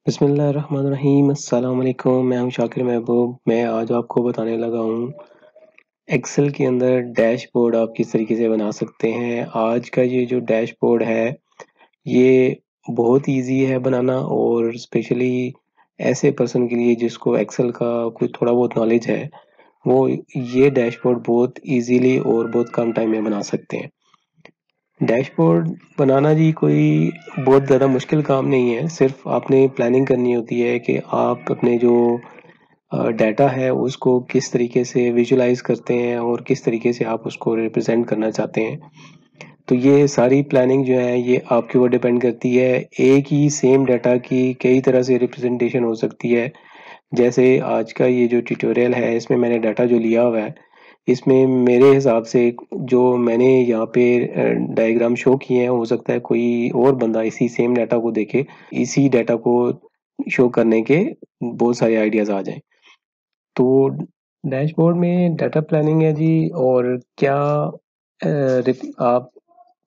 बिस्मिल्लाहिर्रहमानिर्रहीम अस्सलाम वालेकुम। मैं हूं शाकिर महबूब। मैं आज आपको बताने लगा हूं एक्सेल के अंदर डैशबोर्ड आप किस तरीके से बना सकते हैं। आज का ये जो डैशबोर्ड है ये बहुत इजी है बनाना, और स्पेशली ऐसे पर्सन के लिए जिसको एक्सेल का कुछ थोड़ा बहुत नॉलेज है, वो ये डैशबोर्ड बहुत इजीली और बहुत कम टाइम में बना सकते हैं। डैशबोर्ड बनाना जी कोई बहुत ज़्यादा मुश्किल काम नहीं है। सिर्फ आपने प्लानिंग करनी होती है कि आप अपने जो डाटा है उसको किस तरीके से विजुलाइज करते हैं और किस तरीके से आप उसको रिप्रेजेंट करना चाहते हैं। तो ये सारी प्लानिंग जो है ये आपके ऊपर डिपेंड करती है। एक ही सेम डाटा की कई तरह से रिप्रेजेंटेशन हो सकती है। जैसे आज का ये जो ट्यूटोरियल है इसमें मैंने डाटा जो लिया हुआ है, इसमें मेरे हिसाब से जो मैंने यहाँ पे डायग्राम शो किए हैं, हो सकता है कोई और बंदा इसी सेम डाटा को देखे, इसी डाटा को शो करने के बहुत सारे आइडियाज आ जाएं। तो डैशबोर्ड में डाटा प्लानिंग है जी। और क्या आप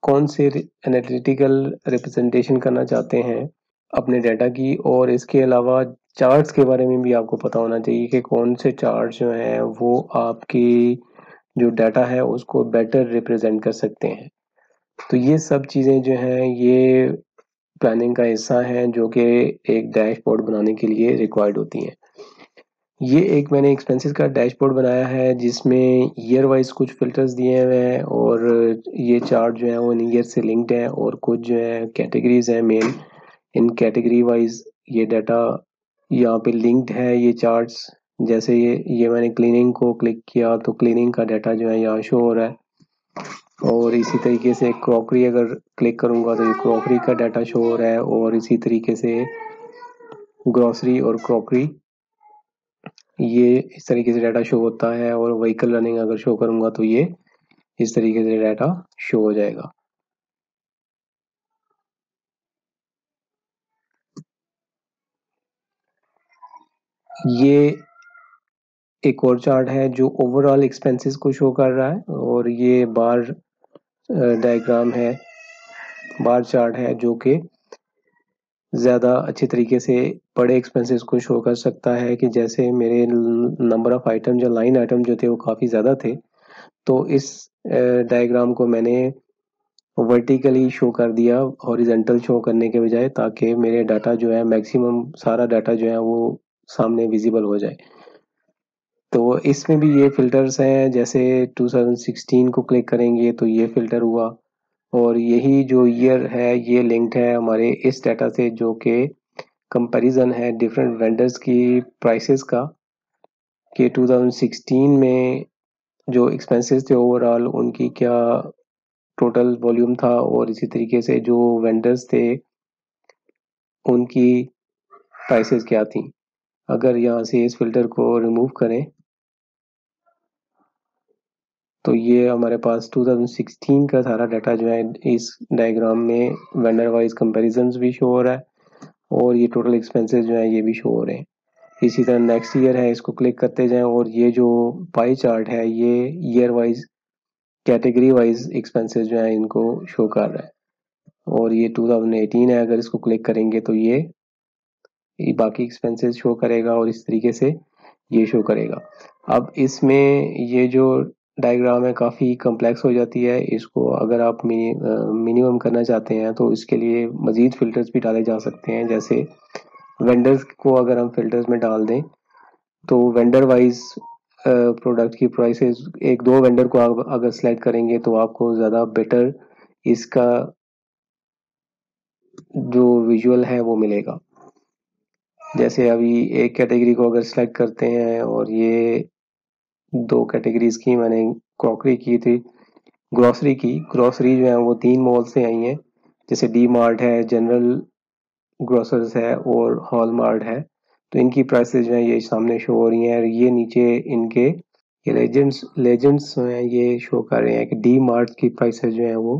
कौन से एनालिटिकल रिप्रेजेंटेशन करना चाहते हैं अपने डाटा की, और इसके अलावा चार्ट्स के बारे में भी आपको पता होना चाहिए कि कौन से चार्ट्स जो हैं वो आपकी जो डाटा है उसको बेटर रिप्रेजेंट कर सकते हैं। तो ये सब चीज़ें जो हैं ये प्लानिंग का हिस्सा है जो कि एक डैशबोर्ड बनाने के लिए रिक्वायर्ड होती हैं। ये एक मैंने एक्सपेंसेस का डैशबोर्ड बनाया है जिसमें ईयर वाइज कुछ फिल्टर्स दिए हुए हैं, और ये चार्ट जो है वो इन ईयर से लिंक्ड है, और कुछ जो है कैटेगरीज हैं मेन। इन कैटेगरी वाइज ये डाटा यहाँ पे लिंक्ड है ये चार्ट्स। जैसे ये मैंने क्लीनिंग को क्लिक किया तो क्लीनिंग का डाटा जो है यहाँ शो हो रहा है, और इसी तरीके से क्रॉकरी अगर क्लिक करूँगा तो ये क्रॉकरी का डाटा शो हो रहा है, और इसी तरीके से ग्रॉसरी और क्रॉकरी ये इस तरीके से डाटा शो होता है। और व्हीकल रनिंग अगर शो करूँगा तो ये इस तरीके से डाटा शो हो जाएगा। ये एक और चार्ट है जो ओवरऑल एक्सपेंसेस को शो कर रहा है, और ये बार डायग्राम है, बार चार्ट है जो कि ज़्यादा अच्छे तरीके से बड़े एक्सपेंसेस को शो कर सकता है। कि जैसे मेरे नंबर ऑफ आइटम जो लाइन आइटम जो थे वो काफ़ी ज़्यादा थे, तो इस डायग्राम को मैंने वर्टिकली शो कर दिया हॉरिजेंटल शो करने के बजाय, ताकि मेरे डाटा जो है मैक्सिमम सारा डाटा जो है वो सामने विजिबल हो जाए। तो इसमें भी ये फिल्टर्स हैं, जैसे 2016 को क्लिक करेंगे तो ये फिल्टर हुआ, और यही जो ईयर है ये लिंक्ड है हमारे इस डाटा से जो कि कंपैरिजन है डिफरेंट वेंडर्स की प्राइसेस का, कि 2016 में जो एक्सपेंसेस थे ओवरऑल उनकी क्या टोटल वॉल्यूम था, और इसी तरीके से जो वेंडर्स थे उनकी प्राइसेस क्या थी। अगर यहाँ से इस फिल्टर को रिमूव करें तो ये हमारे पास 2016 का सारा डाटा जो है इस डायग्राम में वेंडर वाइज कंपैरिजंस भी शो हो रहा है, और ये टोटल एक्सपेंसेस जो है ये भी शो हो रहे हैं। इसी तरह नेक्स्ट ईयर है, इसको क्लिक करते जाएं, और ये जो पाई चार्ट है ये year wise category wise expenses जो है इनको शो कर रहा है, और ये 2018 है, अगर इसको क्लिक करेंगे तो ये बाकी एक्सपेंसेस शो करेगा, और इस तरीके से ये शो करेगा। अब इसमें ये जो डायग्राम है काफ़ी कॉम्प्लेक्स हो जाती है। इसको अगर आप मिनिमम करना चाहते हैं तो इसके लिए मज़ीद फ़िल्टर्स भी डाले जा सकते हैं। जैसे वेंडर्स को अगर हम फ़िल्टर्स में डाल दें तो वेंडर वाइज प्रोडक्ट की प्राइसेस एक दो वेंडर को आप अगर सेलेक्ट करेंगे तो आपको ज़्यादा बेटर इसका जो विजुअल है वो मिलेगा। जैसे अभी एक कैटेगरी को अगर सेलेक्ट करते हैं, और ये दो कैटेगरीज की मैंने क्रॉकरी की थी, ग्रोसरी जो है वो 3 मॉल से आई हैं। जैसे डी मार्ट है, जनरल ग्रोसर्स है, और हॉल मार्ट है। तो इनकी प्राइसेस जो है ये सामने शो हो रही हैं, और ये नीचे इनके ये लेजेंड्स जो हैं ये शो कर रहे हैं कि डी मार्ट की प्राइसेस जो हैं वो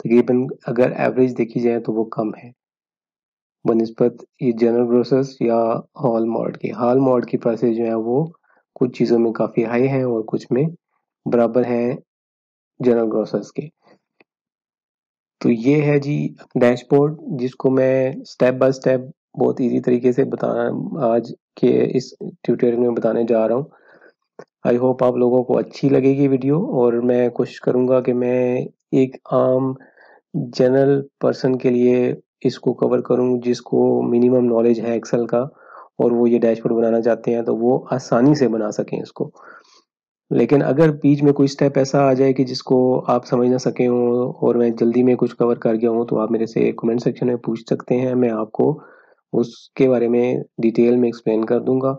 तकरीबन अगर एवरेज देखी जाए तो वो कम है बनिस्बत ये जनरल ग्रोसर्स या हॉल मार्ट की प्राइसेस जो है वो कुछ चीज़ों में काफ़ी हाई हैं और कुछ में बराबर हैं जनरल ग्रोसर्स के। तो ये है जी डैशबोर्ड, जिसको मैं स्टेप बाय स्टेप बहुत इजी तरीके से बताना आज के इस ट्यूटोरियल में बताने जा रहा हूँ। आई होप आप लोगों को अच्छी लगेगी वीडियो, और मैं कोशिश करूँगा कि मैं एक आम जनरल पर्सन के लिए इसको कवर करूँ जिसको मिनिमम नॉलेज है एक्सेल का, और वो ये डैशबोर्ड बनाना चाहते हैं तो वो आसानी से बना सकें इसको। लेकिन अगर बीच में कोई स्टेप ऐसा आ जाए कि जिसको आप समझ ना सके हों और मैं जल्दी में कुछ कवर कर गया हूँ, तो आप मेरे से कमेंट सेक्शन में पूछ सकते हैं, मैं आपको उसके बारे में डिटेल में एक्सप्लेन कर दूंगा।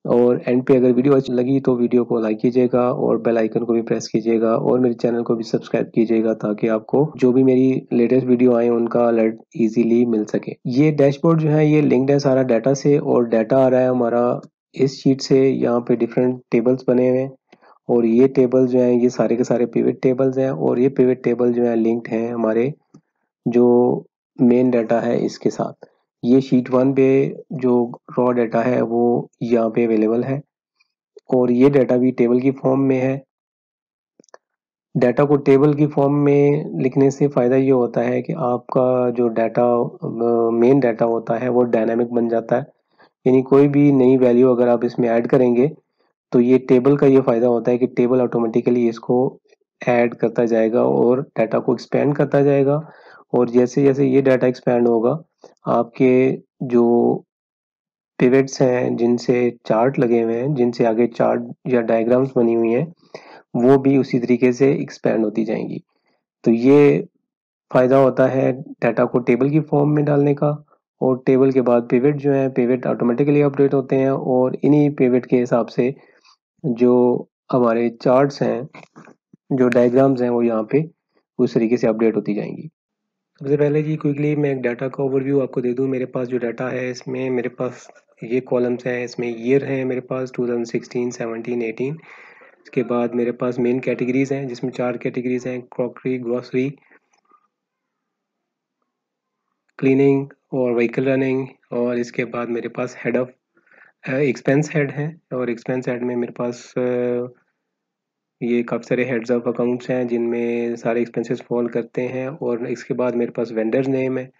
और एंड पे अगर वीडियो अच्छी लगी तो वीडियो को लाइक कीजिएगा और बेल आइकन को भी प्रेस कीजिएगा और मेरे चैनल को भी सब्सक्राइब कीजिएगा, ताकि आपको जो भी मेरी लेटेस्ट वीडियो आए उनका अलर्ट इजीली मिल सके। ये डैशबोर्ड जो है ये लिंक्ड है सारा डाटा से, और डाटा आ रहा है हमारा इस शीट से। यहाँ पे डिफरेंट टेबल्स बने हुए हैं, और ये टेबल जो है ये सारे के सारे पिवट टेबल्स हैं, और ये पिवट टेबल जो है लिंक्ड हैं हमारे जो मेन डाटा है इसके साथ। ये शीट 1 पे जो रॉ डाटा है वो यहाँ पे अवेलेबल है, और ये डाटा भी टेबल की फॉर्म में है। डाटा को टेबल की फॉर्म में लिखने से फ़ायदा ये होता है कि आपका जो डाटा मेन डाटा होता है वो डायनामिक बन जाता है। यानी कोई भी नई वैल्यू अगर आप इसमें ऐड करेंगे तो ये टेबल का ये फ़ायदा होता है कि टेबल ऑटोमेटिकली इसको ऐड करता जाएगा और डाटा को एक्सपेंड करता जाएगा। और जैसे जैसे ये डाटा एक्सपेंड होगा, आपके जो पिवट्स हैं जिनसे चार्ट लगे हुए हैं, जिनसे आगे चार्ट या डायग्राम्स बनी हुई हैं, वो भी उसी तरीके से एक्सपेंड होती जाएंगी। तो ये फायदा होता है डाटा को टेबल की फॉर्म में डालने का। और टेबल के बाद पिवट जो है पिवट ऑटोमेटिकली अपडेट होते हैं, और इन्हीं पिवट के हिसाब से जो हमारे चार्ट्स हैं, जो डायग्राम्स हैं, वो यहाँ पे उस तरीके से अपडेट होती जाएंगी। सबसे पहले जी क्विकली मैं एक डाटा का ओवरव्यू आपको दे दूं। मेरे पास जो डाटा है इसमें मेरे पास ये कॉलम्स हैं, इसमें ईयर है मेरे पास 2016, 17, 18। इसके बाद मेरे पास मेन कैटेगरीज हैं जिसमें 4 कैटेगरीज हैं: क्रॉकरी, ग्रॉसरी, क्लीनिंग और व्हीकल रनिंग। और इसके बाद मेरे पास हेड ऑफ एक्सपेंस हेड है, और एक्सपेंस हेड में मेरे पास ये काफ़ी सारे हेड्स ऑफ अकाउंट्स हैं जिनमें सारे एक्सपेंसेस फॉल करते हैं। और इसके बाद मेरे पास वेंडर्स नेम है।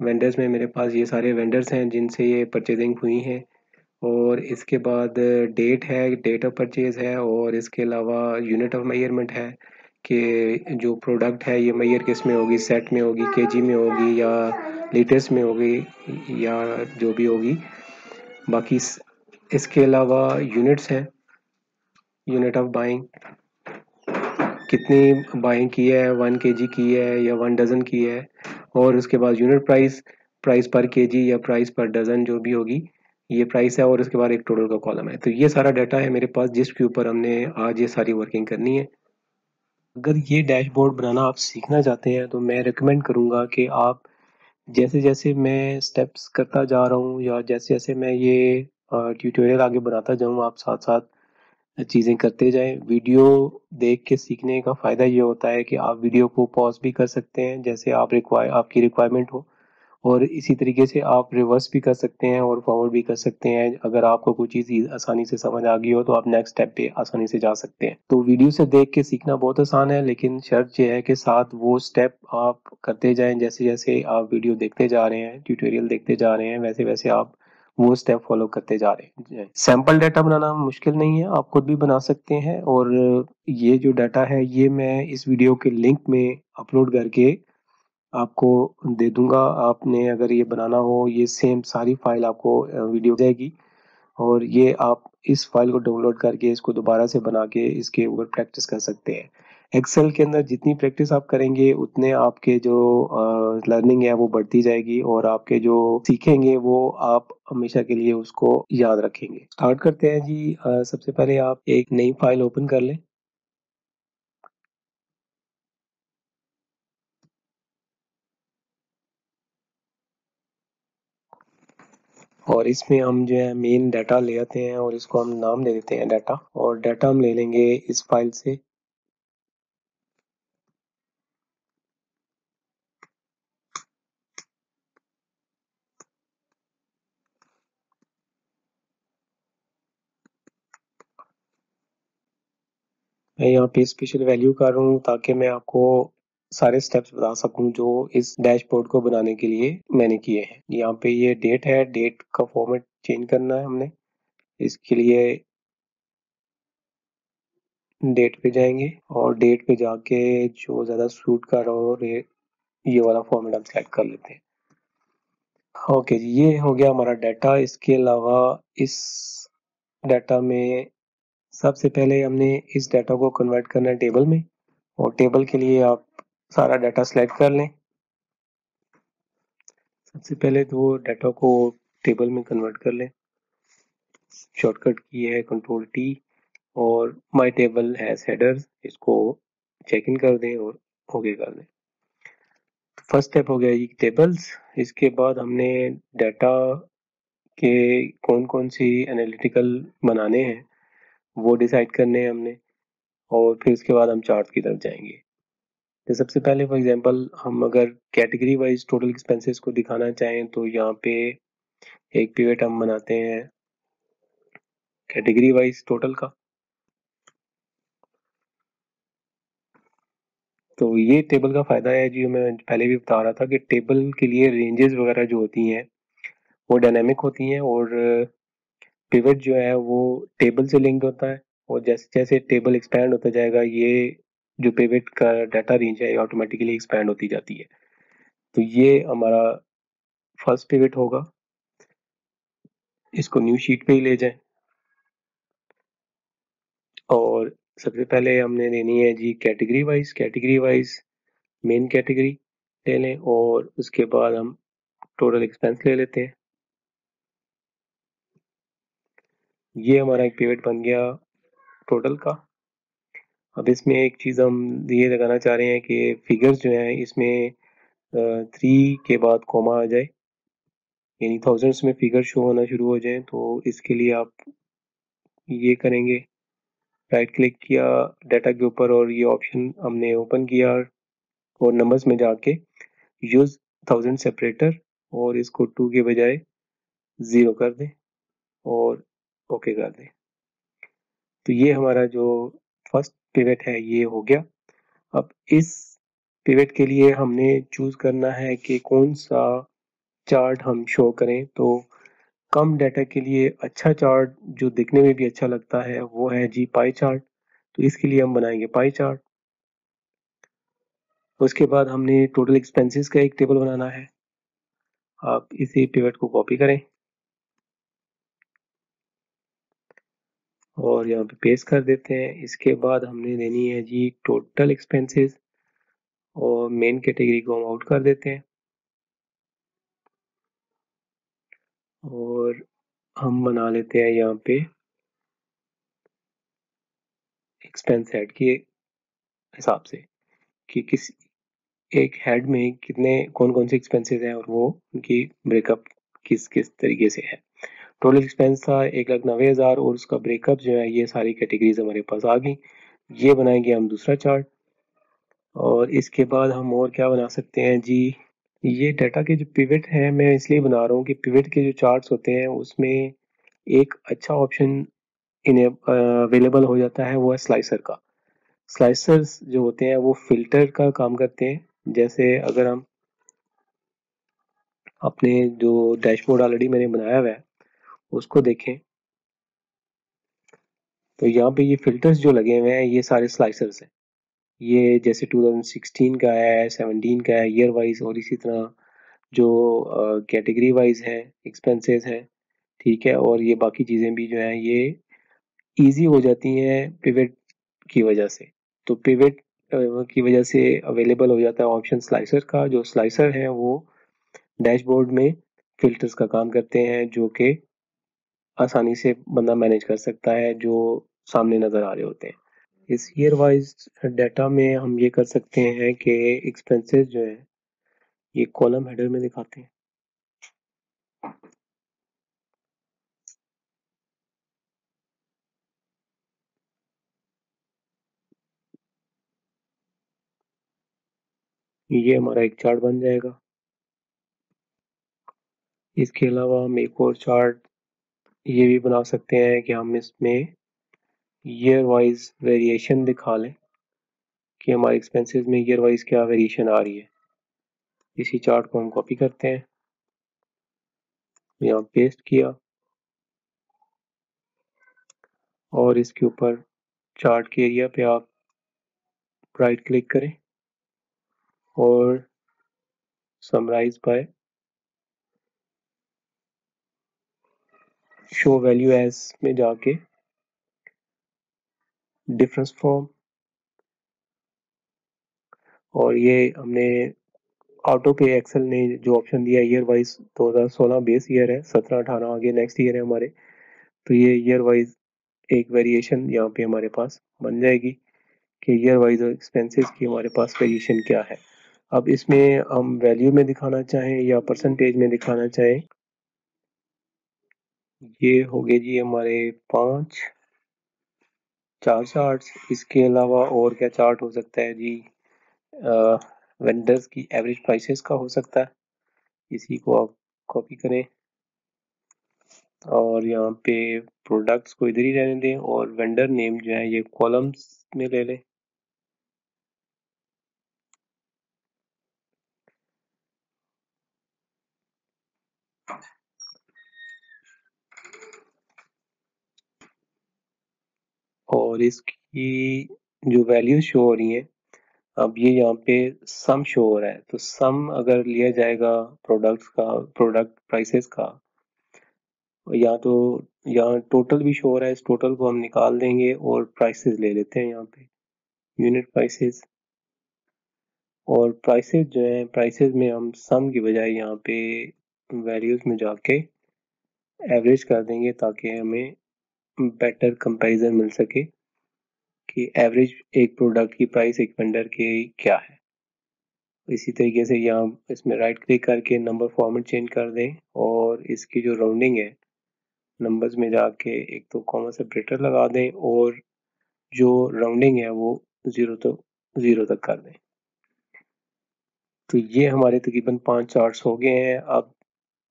वेंडर्स में मेरे पास ये सारे वेंडर्स हैं जिनसे ये परचेजिंग हुई है। और इसके बाद डेट है, डेट ऑफ परचेज है, और इसके अलावा यूनिट ऑफ मेजरमेंट है कि जो प्रोडक्ट है ये मेजर किस में होगी, सेट में होगी, केजी में होगी, या लीटर्स में होगी, या जो भी होगी। बाकी इसके अलावा यूनिट्स हैं, यूनिट ऑफ बाइंग, कितनी बाइंग की है, 1 kg की है या 1 डज़न की है। और उसके बाद यूनिट प्राइस, प्राइस पर केजी या प्राइस पर डज़न जो भी होगी, ये प्राइस है। और उसके बाद एक टोटल का कॉलम है। तो ये सारा डाटा है मेरे पास जिसके ऊपर हमने आज ये सारी वर्किंग करनी है। अगर ये डैशबोर्ड बनाना आप सीखना चाहते हैं तो मैं रिकमेंड करूँगा कि आप जैसे जैसे मैं स्टेप्स करता जा रहा हूँ, या जैसे जैसे मैं ये ट्यूटोरियल आगे बनाता जाऊँ, आप साथ साथ चीज़ें करते जाएं। वीडियो देख के सीखने का फ़ायदा ये होता है कि आप वीडियो को पॉज भी कर सकते हैं जैसे आपकी रिक्वायरमेंट हो, और इसी तरीके से आप रिवर्स भी कर सकते हैं और फॉरवर्ड भी कर सकते हैं। अगर आपको कोई चीज़ आसानी से समझ आ गई हो तो आप नेक्स्ट स्टेप पे आसानी से जा सकते हैं। तो वीडियो से देख के सीखना बहुत आसान है, लेकिन शर्त यह है कि साथ वो स्टेप आप करते जाएं। जैसे जैसे आप वीडियो देखते जा रहे हैं, ट्यूटोरियल देखते जा रहे हैं, वैसे वैसे आप वो स्टेप फॉलो करते जा रहे हैं। सैंपल डाटा बनाना मुश्किल नहीं है, आप खुद भी बना सकते हैं। और ये जो डाटा है ये मैं इस वीडियो के लिंक में अपलोड करके आपको दे दूंगा। आपने अगर ये बनाना हो, ये सेम सारी फाइल आपको वीडियो जाएगी, और ये आप इस फाइल को डाउनलोड करके इसको दोबारा से बना के इसके ऊपर प्रैक्टिस कर सकते हैं। एक्सेल के अंदर जितनी प्रैक्टिस आप करेंगे उतने आपके जो लर्निंग है वो बढ़ती जाएगी, और आपके जो सीखेंगे वो आप हमेशा के लिए उसको याद रखेंगे। स्टार्ट करते हैं जी। सबसे पहले आप एक नई फाइल ओपन कर लें, और इसमें हम जो है मेन डाटा ले आते हैं और इसको हम नाम दे देते हैं डाटा, और डाटा हम ले लेंगे इस फाइल से। मैं यहाँ पे स्पेशल वैल्यू कर रहा हूँ ताकि मैं आपको सारे स्टेप्स बता सकूं जो इस डैशबोर्ड को बनाने के लिए मैंने किए हैं। यहाँ पे ये डेट है, डेट का फॉर्मेट चेंज करना है हमने। इसके लिए डेट पे जाएंगे और डेट पे जाके जो ज़्यादा सूट कर रहा हो ये वाला फॉर्मेट हम सेलेक्ट कर लेते हैं। ओके जी, ये हो गया हमारा डाटा। इसके अलावा इस डाटा में सबसे पहले हमने इस डाटा को कन्वर्ट करना है टेबल में, और टेबल के लिए आप सारा डाटा सेलेक्ट कर लें। सबसे पहले तो डाटा को टेबल में कन्वर्ट कर लें। शॉर्टकट की है कंट्रोल टी, और माय टेबल हैज हेडर्स, इसको चेक इन कर दें और ओके कर दें। फर्स्ट स्टेप हो गया ये टेबल्स। इसके बाद हमने डाटा के कौन कौन सी एनालिटिकल बनाने हैं वो डिसाइड करने हैं हमने, और फिर उसके बाद हम चार्ट की तरफ जाएंगे। तो सबसे पहले फॉर एग्जांपल हम अगर कैटेगरी वाइज टोटल एक्सपेंसेस को दिखाना चाहें तो यहाँ पे एक पिवट हम बनाते हैं कैटेगरी वाइज टोटल का। तो ये टेबल का फायदा है जी, मैं पहले भी बता रहा था कि टेबल के लिए रेंजेस वगैरह जो होती हैं वो डायनेमिक होती हैं, और पिवट जो है वो टेबल से लिंक्ड होता है, और जैसे जैसे टेबल एक्सपैंड होता जाएगा ये जो पिवट का डाटा रेंज है ऑटोमेटिकली एक्सपैंड होती जाती है। तो ये हमारा फर्स्ट पिवट होगा। इसको न्यू शीट पे ही ले जाएं, और सबसे पहले हमने लेनी है जी कैटेगरी वाइज मेन कैटेगरी ले लें, और उसके बाद हम टोटल एक्सपेंस ले लेते हैं। ये हमारा एक पिवट बन गया टोटल का। अब इसमें एक चीज़ हम ये लगाना चाह रहे हैं कि फिगर्स जो हैं इसमें 3 के बाद कॉमा आ जाए, यानी थाउजेंड्स में फिगर शो होना शुरू हो जाए। तो इसके लिए आप ये करेंगे, राइट क्लिक किया डाटा के ऊपर और ये ऑप्शन हमने ओपन किया, और नंबर्स में जाके यूज थाउजेंड सेपरेटर, और इसको 2 के बजाय 0 कर दें और ओके कर दें। तो ये हमारा जो फर्स्ट पिवट है ये हो गया। अब इस पिवट के लिए हमने चूज करना है कि कौन सा चार्ट हम शो करें। तो कम डाटा के लिए अच्छा चार्ट जो दिखने में भी अच्छा लगता है वो है जी पाई चार्ट। तो इसके लिए हम बनाएंगे पाई चार्ट। उसके बाद हमने टोटल एक्सपेंसेस का एक टेबल बनाना है। आप इसी पिवट को कॉपी करें और यहाँ पे पेस्ट कर देते हैं। इसके बाद हमने लेनी है जी टोटल एक्सपेंसेस, और मेन कैटेगरी को हम आउट कर देते हैं, और हम बना लेते हैं यहाँ पे एक्सपेंस हेड के हिसाब से कि किस एक हेड में कितने कौन कौन से एक्सपेंसेस हैं और वो उनकी ब्रेकअप किस किस तरीके से है। टोटल एक्सपेंस था 1,90,000 और उसका ब्रेकअप जो है ये सारी कैटेगरीज हमारे पास आ गई। ये बनाएंगे हम दूसरा चार्ट। और इसके बाद हम और क्या बना सकते हैं जी, ये डाटा के जो पिवट है मैं इसलिए बना रहा हूँ कि पिवट के जो चार्ट्स होते हैं उसमें एक अच्छा ऑप्शन इन्हें अवेलेबल हो जाता है, वो है स्लाइसर का। स्लाइसर्स जो होते हैं वो फिल्टर का काम करते हैं। जैसे अगर हम अपने जो डैशबोर्ड ऑलरेडी मैंने बनाया हुआ है उसको देखें तो यहाँ पे ये फिल्टर्स जो लगे हुए हैं ये सारे स्लाइसर्स हैं। ये जैसे 2016 का है, 17 का है, ईयर वाइज, और इसी तरह जो कैटेगरी वाइज है एक्सपेंसेस है, ठीक है। और ये बाकी चीज़ें भी जो हैं ये इजी हो जाती हैं पिवट की वजह से। तो पिवट की वजह से अवेलेबल हो जाता है ऑप्शन स्लाइसर का। जो स्लाइसर है वो डैशबोर्ड में फिल्टर्स का काम करते हैं जो कि आसानी से बंदा मैनेज कर सकता है जो सामने नज़र आ रहे होते हैं। इस ईयर वाइज डाटा में हम ये कर सकते हैं कि एक्सपेंसेस जो है ये कॉलम हेडर में दिखाते हैं। ये हमारा एक चार्ट बन जाएगा। इसके अलावा हम एक और चार्ट ये भी बना सकते हैं कि हम इसमें ईयर वाइज वेरिएशन दिखा लें कि हमारे एक्सपेंसेस में ईयर वाइज क्या वेरिएशन आ रही है। इसी चार्ट को हम कॉपी करते हैं, यहाँ पेस्ट किया और इसके ऊपर चार्ट के एरिया पे आप राइट क्लिक करें और summarize by show value as में जाके डिफरेंस फ्रॉम, और ये हमने ऑटो पे एक्सेल ने जो ऑप्शन दिया ईयर वाइज 2016 बेस ईयर है, 17-18 आगे नेक्स्ट ईयर है हमारे, तो ये ईयर वाइज एक वेरिएशन यहाँ पे हमारे पास बन जाएगी कि ईयर वाइज एक्सपेंसेस की हमारे पास वेरिएशन क्या है। अब इसमें हम वैल्यू में दिखाना चाहें या परसेंटेज में दिखाना चाहें, ये हो गए जी हमारे 4 चार्ट्स। इसके अलावा और क्या चार्ट हो सकता है जी, वेंडर्स की एवरेज प्राइसेस का हो सकता है, इसी को आप कॉपी करें और यहाँ पे प्रोडक्ट्स को इधर ही रहने दें और वेंडर नेम जो है ये कॉलम्स में ले लें। और इसकी जो वैल्यूज शो हो रही है, अब ये यहाँ पे सम शो हो रहा है, तो सम अगर लिया जाएगा प्रोडक्ट्स का, प्रोडक्ट प्राइसेस का, या तो यहाँ टोटल भी शो हो रहा है, इस टोटल को हम निकाल देंगे और प्राइसेस ले लेते हैं यहाँ पे यूनिट प्राइसेस। और प्राइसेस जो है, प्राइसेस में हम सम की बजाय यहाँ पे वैल्यूज में जाके एवरेज कर देंगे ताकि हमें बेटर कंपैरिजन मिल सके कि एवरेज एक प्रोडक्ट की प्राइस एक वेंडर की क्या है। इसी तरीके से यहाँ इसमें राइट क्लिक करके नंबर फॉर्मेट चेंज कर दें और इसकी जो राउंडिंग है नंबर्स में जाके एक तो कॉमा सेपरेटर लगा दें और जो राउंडिंग है वो 0 तक कर दें। तो ये हमारे तकरीबन 5 चार्ट्स हो गए हैं। अब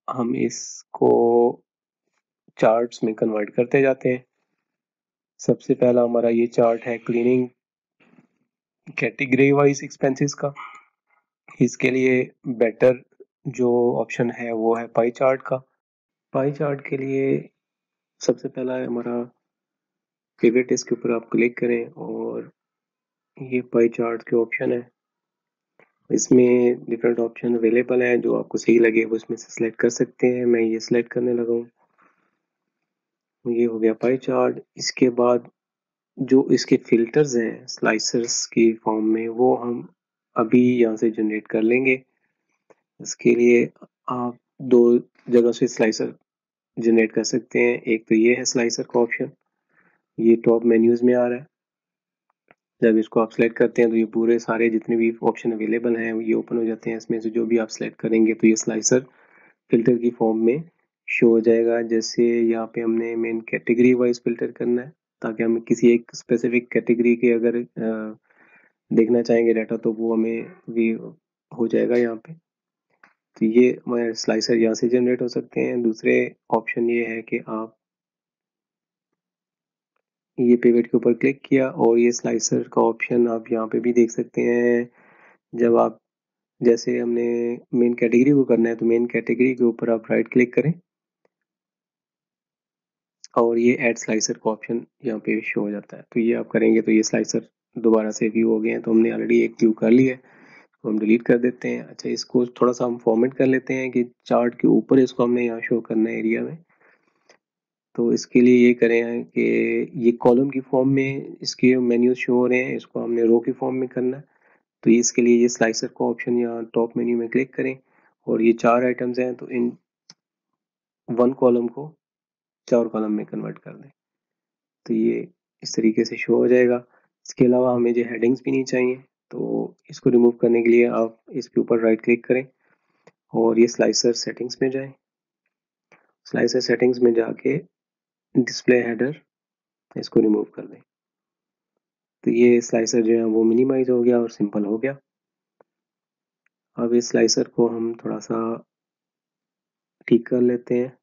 हम इसको चार्ट्स में कन्वर्ट करते जाते हैं। सबसे पहला हमारा ये चार्ट है क्लीनिंग कैटेगरी वाइज एक्सपेंसेस का। इसके लिए बेटर जो ऑप्शन है वो है पाई चार्ट का। पाई चार्ट के लिए सबसे पहला है हमारा पिवट, इसके ऊपर आप क्लिक करें और ये पाई चार्ट के ऑप्शन है, इसमें डिफरेंट ऑप्शन अवेलेबल हैं, जो आपको सही लगे वो इसमें से सिलेक्ट कर सकते हैं। मैं ये सिलेक्ट करने लगा हूँ। ये हो गया पाई चार्ट। इसके बाद जो इसके फिल्टर्स हैं स्लाइसर्स की फॉर्म में, वो हम अभी यहाँ से जनरेट कर लेंगे। इसके लिए आप 2 जगह से स्लाइसर जनरेट कर सकते हैं। एक तो ये है स्लाइसर का ऑप्शन, ये टॉप मेन्यूज में आ रहा है। जब इसको आप सेलेक्ट करते हैं तो ये पूरे सारे जितने भी ऑप्शन अवेलेबल हैं ये ओपन हो जाते हैं। इसमें से जो भी आप सेलेक्ट करेंगे तो ये स्लाइसर फिल्टर की फॉर्म में शो हो जाएगा। जैसे यहाँ पे हमने मेन कैटेगरी वाइज फिल्टर करना है ताकि हम किसी एक स्पेसिफिक कैटेगरी के अगर देखना चाहेंगे डाटा तो वो हमें भी हो जाएगा यहाँ पे। तो ये हमारे स्लाइसर यहाँ से जनरेट हो सकते हैं। दूसरे ऑप्शन ये है कि आप ये पिवट के ऊपर क्लिक किया और ये स्लाइसर का ऑप्शन आप यहाँ पे भी देख सकते हैं। जब आप, जैसे हमने मेन कैटेगरी को करना है तो मेन कैटेगरी के ऊपर आप राइट क्लिक करें और ये ऐड स्लाइसर का ऑप्शन यहाँ पे शो हो जाता है। तो ये आप करेंगे तो ये स्लाइसर दोबारा से व्यू हो गए हैं। तो हमने ऑलरेडी एक व्यू कर लिया है, तो हम डिलीट कर देते हैं। अच्छा, इसको थोड़ा सा हम फॉर्मेट कर लेते हैं कि चार्ट के ऊपर इसको हमने यहाँ शो करना है एरिया में। तो इसके लिए ये करें कि ये कॉलम की फॉर्म में इसके मेन्यू शो हो रहे हैं, इसको हमने रो की फॉर्म में करना है। तो इसके लिए ये स्लाइसर का ऑप्शन यहाँ टॉप मेन्यू में क्लिक करें और ये 4 आइटम्स हैं तो इन 1 कॉलम को 4 कॉलम में कन्वर्ट कर दें। तो ये इस तरीके से शो हो जाएगा। इसके अलावा हमें जो हेडिंग्स भी नहीं चाहिए, तो इसको रिमूव करने के लिए आप इसके ऊपर राइट क्लिक करें और ये स्लाइसर सेटिंग्स में जाएं। स्लाइसर सेटिंग्स में जाके डिस्प्ले हेडर इसको रिमूव कर दें। तो ये स्लाइसर जो है वो मिनिमाइज हो गया और सिंपल हो गया। अब इस स्लाइसर को हम थोड़ा सा ठीक कर लेते हैं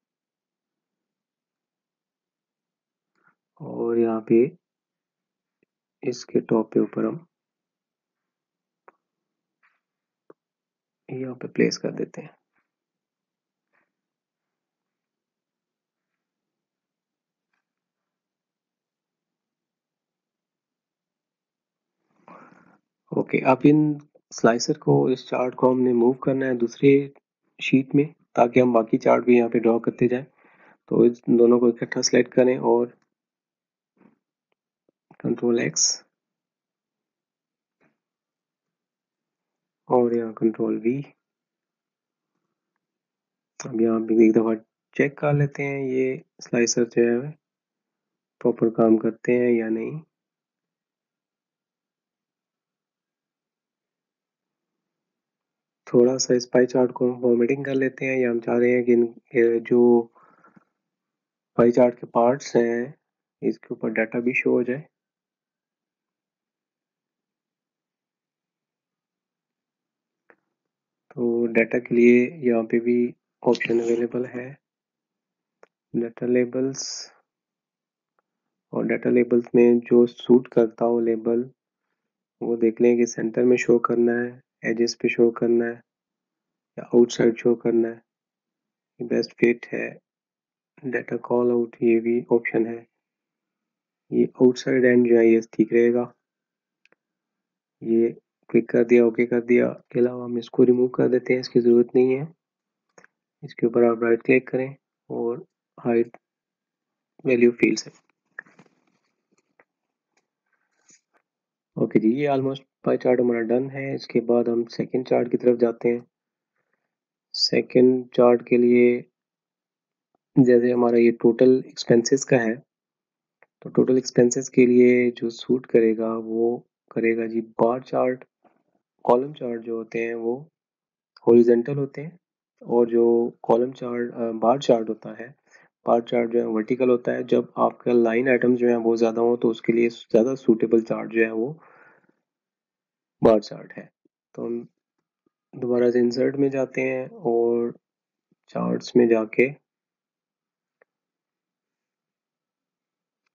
और यहाँ पे इसके टॉप पे ऊपर हम यहाँ पे प्लेस कर देते हैं। ओके, अब इन स्लाइसर को, इस चार्ट को हमने मूव करना है दूसरे शीट में, ताकि हम बाकी चार्ट भी यहाँ पे ड्रॉ करते जाएं। तो इस दोनों को इकट्ठा सेलेक्ट करें और कंट्रोल एक्स और यहाँ कंट्रोल वी। अब यहाँ पे एक दफ़ा चेक कर लेते हैं ये स्लाइसर जो है प्रॉपर काम करते हैं या नहीं। थोड़ा सा इस पाई चार्ट को फॉर्मेटिंग कर लेते हैं, या हम चाह रहे हैं कि जो पाई चार्ट के पार्ट्स हैं इसके ऊपर डाटा भी शो हो जाए। तो डाटा के लिए यहाँ पे भी ऑप्शन अवेलेबल है, डाटा लेबल्स। और डाटा लेबल्स में जो सूट करता हो लेबल, वो देख लें कि सेंटर में शो करना है, एजेस पे शो करना है, या आउटसाइड शो करना है। बेस्ट फिट है डाटा कॉल आउट, ये भी ऑप्शन है। ये आउटसाइड एंड जो है ये ठीक रहेगा। ये क्लिक कर दिया, ओके कर दिया। के अलावा हम इसको रिमूव कर देते हैं, इसकी ज़रूरत नहीं है। इसके ऊपर आप राइट क्लिक करें और हाइड वैल्यू फील्ड से। ओके जी, ये ऑलमोस्ट पाई चार्ट हमारा डन है। इसके बाद हम सेकंड चार्ट की तरफ जाते हैं। सेकंड चार्ट के लिए जैसे हमारा ये टोटल एक्सपेंसेस का है, तो टोटल एक्सपेंसेस के लिए जो सूट करेगा वो करेगा जी बार चार्ट। कॉलम चार्ट जो होते हैं वो हॉरिजेंटल होते हैं, और जो कॉलम चार्ट बार चार्ट होता है, बार चार्ट जो है वर्टिकल होता है। जब आपका लाइन आइटम जो है बहुत ज़्यादा हो तो उसके लिए ज़्यादा सूटेबल चार्ट जो है वो बार चार्ट है। तो हम दोबारा से इंसर्ट में जाते हैं और चार्ट्स में जाके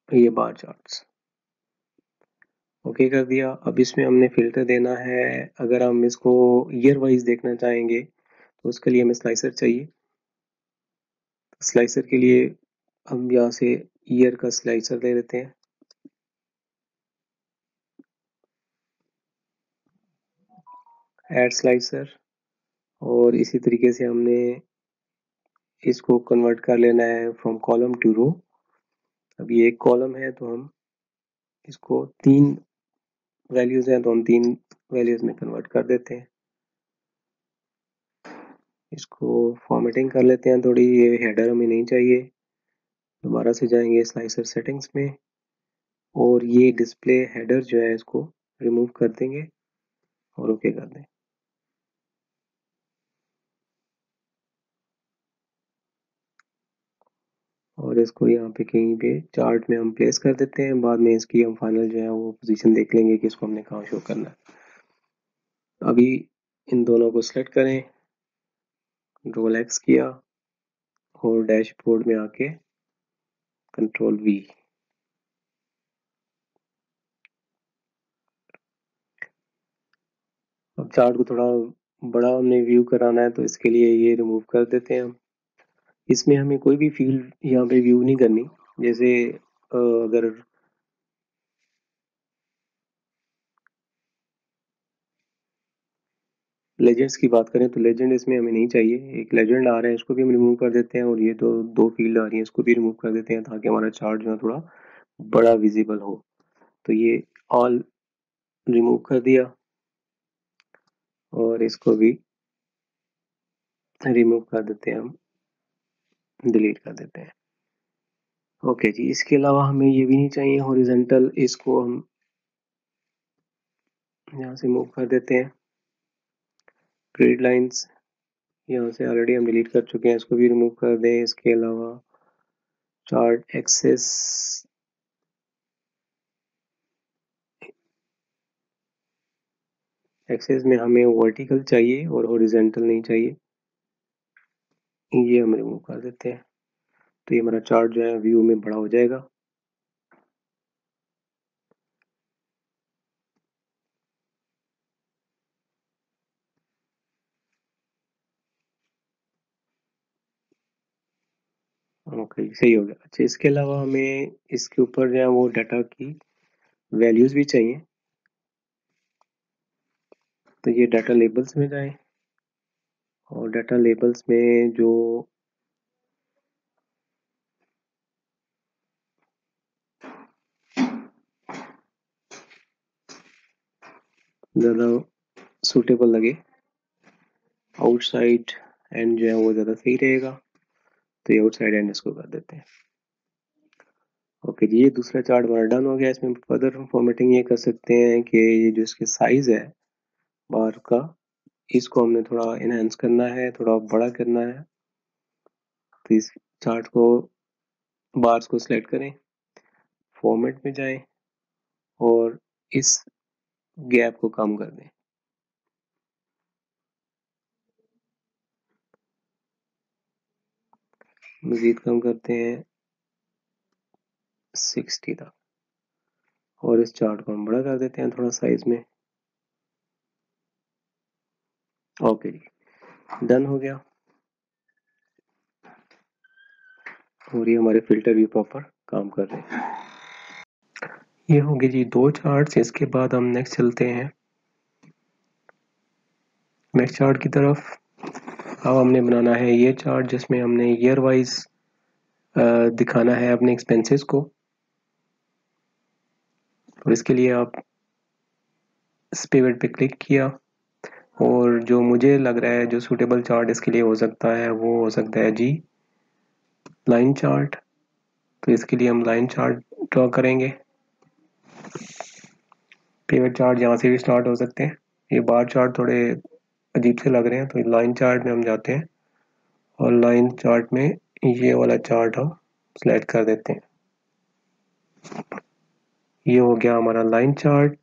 ये बार चार्ट्स ओके कर दिया। अब इसमें हमने फिल्टर देना है। अगर हम इसको ईयर वाइज देखना चाहेंगे तो उसके लिए हमें स्लाइसर चाहिए। स्लाइसर के लिए हम यहाँ से ईयर का स्लाइसर ले लेते हैं। ऐड स्लाइसर, और इसी तरीके से हमने इसको कन्वर्ट कर लेना है फ्रॉम कॉलम टू रो। अब ये एक कॉलम है तो हम इसको 3 वैल्यूज हैं तो हम 3 वैल्यूज में कन्वर्ट कर देते हैं। इसको फॉर्मेटिंग कर लेते हैं थोड़ी, ये हेडर हमें नहीं चाहिए। दोबारा से जाएंगे स्लाइसर सेटिंग्स में और ये डिस्प्ले हेडर जो है इसको रिमूव कर देंगे और ओके कर दें। और इसको यहाँ पे कहीं पे चार्ट में हम प्लेस कर देते हैं। बाद में इसकी हम फाइनल जो है वो पोजीशन देख लेंगे कि इसको हमने कहाँ शो करना है। अभी इन दोनों को सिलेक्ट करें, कंट्रोल एक्स किया और डैशबोर्ड में आके कंट्रोल वी। अब चार्ट को थोड़ा बड़ा हमने व्यू कराना है तो इसके लिए ये रिमूव कर देते हैं हम। इसमें हमें कोई भी फील्ड यहाँ पे व्यू नहीं करनी। जैसे अगर लेजेंड्स की बात करें तो लेजेंड इसमें हमें नहीं चाहिए। एक लेजेंड आ रहा है, इसको भी हम रिमूव कर देते हैं, और ये दो फील्ड आ रही है इसको भी रिमूव कर देते हैं, ताकि हमारा चार्ट जो है थोड़ा बड़ा विजिबल हो। तो ये ऑल रिमूव कर दिया और इसको भी रिमूव कर देते हैं, हम डिलीट कर देते हैं। ओके जी, इसके अलावा हमें ये भी नहीं चाहिए हॉरिजेंटल, इसको हम यहाँ से मूव कर देते हैं। ग्रिड लाइंस यहाँ से ऑलरेडी हम डिलीट कर चुके हैं, इसको भी रिमूव कर दें। इसके अलावा चार्ट एक्सेस, एक्सेस में हमें वर्टिकल चाहिए और हॉरिजेंटल नहीं चाहिए, ये हम रिमूव कर देते हैं। तो ये हमारा चार्ट जो है व्यू में बड़ा हो जाएगा। ओके, सही हो गया। अच्छा, इसके अलावा हमें इसके ऊपर जो है वो डाटा की वैल्यूज़ भी चाहिए, तो ये डाटा लेबल्स में जाएं और डाटा लेबल्स में जो ज़्यादा सूटेबल लगे, आउटसाइड एंड जो है वो ज़्यादा सही रहेगा, तो ये आउटसाइड एंड इसको कर देते हैं। ओके जी, ये दूसरा चार्ट हमारा डन हो गया। इसमें फर्दर फॉर्मेटिंग ये कर सकते हैं कि ये जो इसके साइज़ है बार का, इसको हमने थोड़ा इनहेंस करना है, थोड़ा बड़ा करना है, तो इस चार्ट को, बार्स को सिलेक्ट करें, फॉर्मेट में जाएं और इस गैप को कम कर दें। मज़ीद कम करते हैं 60 तक और इस चार्ट को हम बड़ा कर देते हैं थोड़ा साइज में। ओके जी, डन हो गया और ये हमारे फिल्टर भी प्रॉपर काम कर रहे हैं। ये होंगे जी दो चार्ट्स। इसके बाद हम नेक्स्ट चलते हैं नेक्स्ट चार्ट की तरफ। अब हमने बनाना है ये चार्ट जिसमें हमने ईयर वाइज दिखाना है अपने एक्सपेंसेस को। तो इसके लिए आप इस पिवट पे क्लिक किया और जो मुझे लग रहा है जो सूटेबल चार्ट इसके लिए हो सकता है वो हो सकता है जी लाइन चार्ट। तो इसके लिए हम लाइन चार्ट ड्रॉ करेंगे। पिवट चार्ट यहाँ से भी स्टार्ट हो सकते हैं। ये बार चार्ट थोड़े अजीब से लग रहे हैं, तो लाइन चार्ट में हम जाते हैं और लाइन चार्ट में ये वाला चार्ट हम सिलेक्ट कर देते हैं। ये हो गया हमारा लाइन चार्ट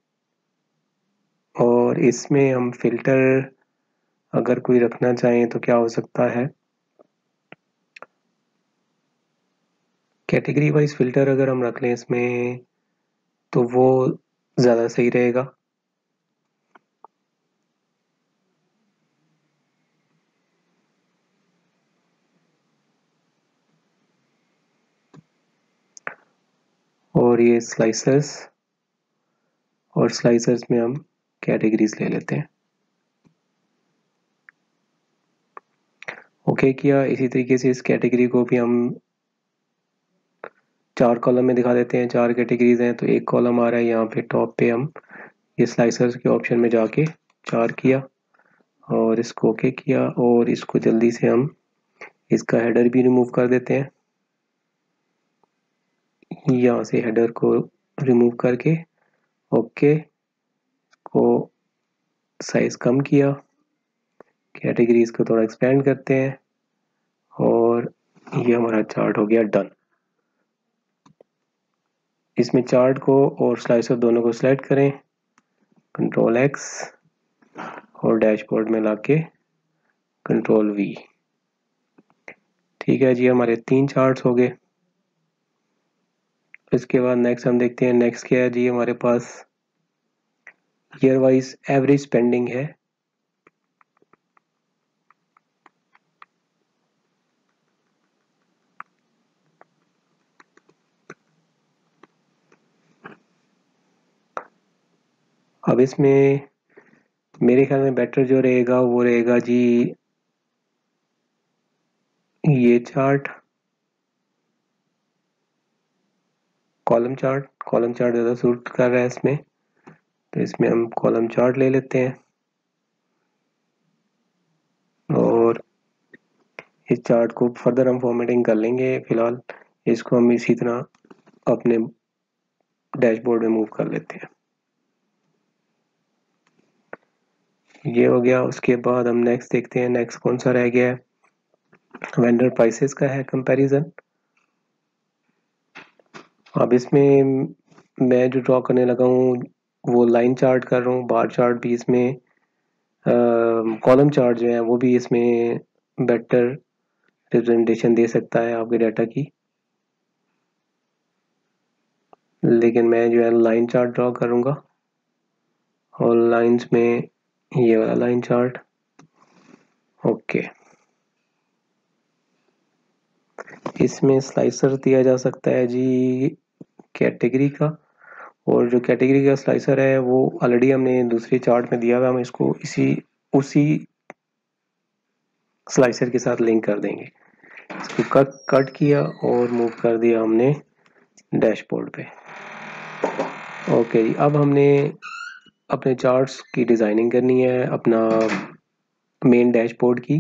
और इसमें हम फिल्टर अगर कोई रखना चाहें तो क्या हो सकता है, कैटेगरी वाइज फिल्टर अगर हम रख लें इसमें तो वो ज़्यादा सही रहेगा। और ये स्लाइसर्स, और स्लाइसर्स में हम कैटेगरीज ले लेते हैं। ओके किया। इसी तरीके से इस कैटेगरी को भी हम 4 कॉलम में दिखा देते हैं। 4 कैटेगरीज हैं तो एक कॉलम आ रहा है यहाँ पे टॉप पे। हम ये स्लाइसर्स के ऑप्शन में जाके 4 किया और इसको ओके किया और इसको जल्दी से हम इसका हेडर भी रिमूव कर देते हैं। यहाँ से हेडर को रिमूव करके ओके को साइज कम किया, कैटेगरीज को थोड़ा एक्सपेंड करते हैं और ये हमारा चार्ट हो गया डन। इसमें चार्ट को और स्लाइसर दोनों को सिलेक्ट करें, कंट्रोल एक्स और डैशबोर्ड में लाके कंट्रोल वी। ठीक है जी, हमारे 3 चार्ट्स हो गए। इसके बाद नेक्स्ट हम देखते हैं नेक्स्ट क्या है जी। हमारे पास ईयर वाइज एवरेज स्पेंडिंग है। अब इसमें मेरे ख्याल में बेटर जो रहेगा वो रहेगा जी ये चार्ट, कॉलम चार्ट ज़्यादा सूट कर रहा है इसमें, तो इसमें हम कॉलम चार्ट ले लेते हैं और इस चार्ट को फर्दर हम फॉर्मेटिंग कर लेंगे। फिलहाल इसको हम इसी तरह अपने डैशबोर्ड में मूव कर लेते हैं। ये हो गया। उसके बाद हम नेक्स्ट देखते हैं, नेक्स्ट कौन सा रह गया है, वेंडर प्राइसेस का है कंपैरिजन। अब इसमें मैं जो ड्रॉ करने लगा हूँ वो लाइन चार्ट कर रहा हूँ, बार चार्ट भी इसमें, कॉलम चार्ट जो है वो भी इसमें बेटर रिप्रेजेंटेशन दे सकता है आपके डाटा की, लेकिन मैं जो है लाइन चार्ट ड्रॉ करूँगा और लाइंस में ये वाला लाइन चार्ट। ओके, इसमें स्लाइसर दिया जा सकता है जी कैटेगरी का, और जो कैटेगरी का स्लाइसर है वो ऑलरेडी हमने दूसरे चार्ट में दिया हुआ, हम इसको उसी स्लाइसर के साथ लिंक कर देंगे। इसको कट किया और मूव कर दिया हमने डैशबोर्ड पे। ओके जी, अब हमने अपने चार्ट्स की डिज़ाइनिंग करनी है, अपना मेन डैशबोर्ड की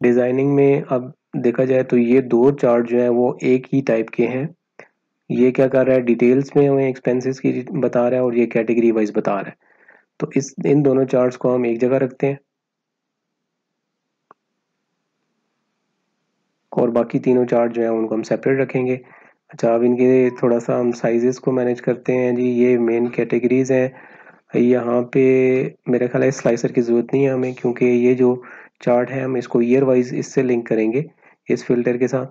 डिज़ाइनिंग में। अब देखा जाए तो ये दो चार्ट जो है वो एक ही टाइप के हैं। ये क्या कर रहा है, डिटेल्स में हमें एक्सपेंसेस की बता रहा है और ये कैटेगरी वाइज बता रहा है। तो इन दोनों चार्ट्स को हम एक जगह रखते हैं और बाकी तीनों चार्ट जो है उनको हम सेपरेट रखेंगे। अच्छा, अब इनके थोड़ा सा हम साइजेस को मैनेज करते हैं जी। ये मेन कैटेगरीज हैं। यहाँ पे मेरा ख्याल है स्लाइसर की ज़रूरत नहीं है हमें, क्योंकि ये जो चार्ट है हम इसको ईयर वाइज इससे लिंक करेंगे इस फिल्टर के साथ।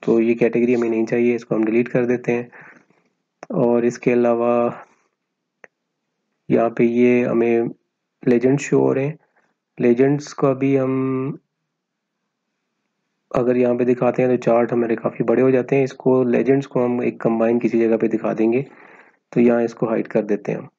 तो ये कैटेगरी हमें नहीं चाहिए, इसको हम डिलीट कर देते हैं। और इसके अलावा यहाँ पे ये हमें लेजेंड शो हो रहे हैं। लेजेंड्स का भी हम अगर यहाँ पे दिखाते हैं तो चार्ट हमारे काफ़ी बड़े हो जाते हैं। इसको लेजेंड्स को हम एक कंबाइन किसी जगह पे दिखा देंगे, तो यहाँ इसको हाइड कर देते हैं हम।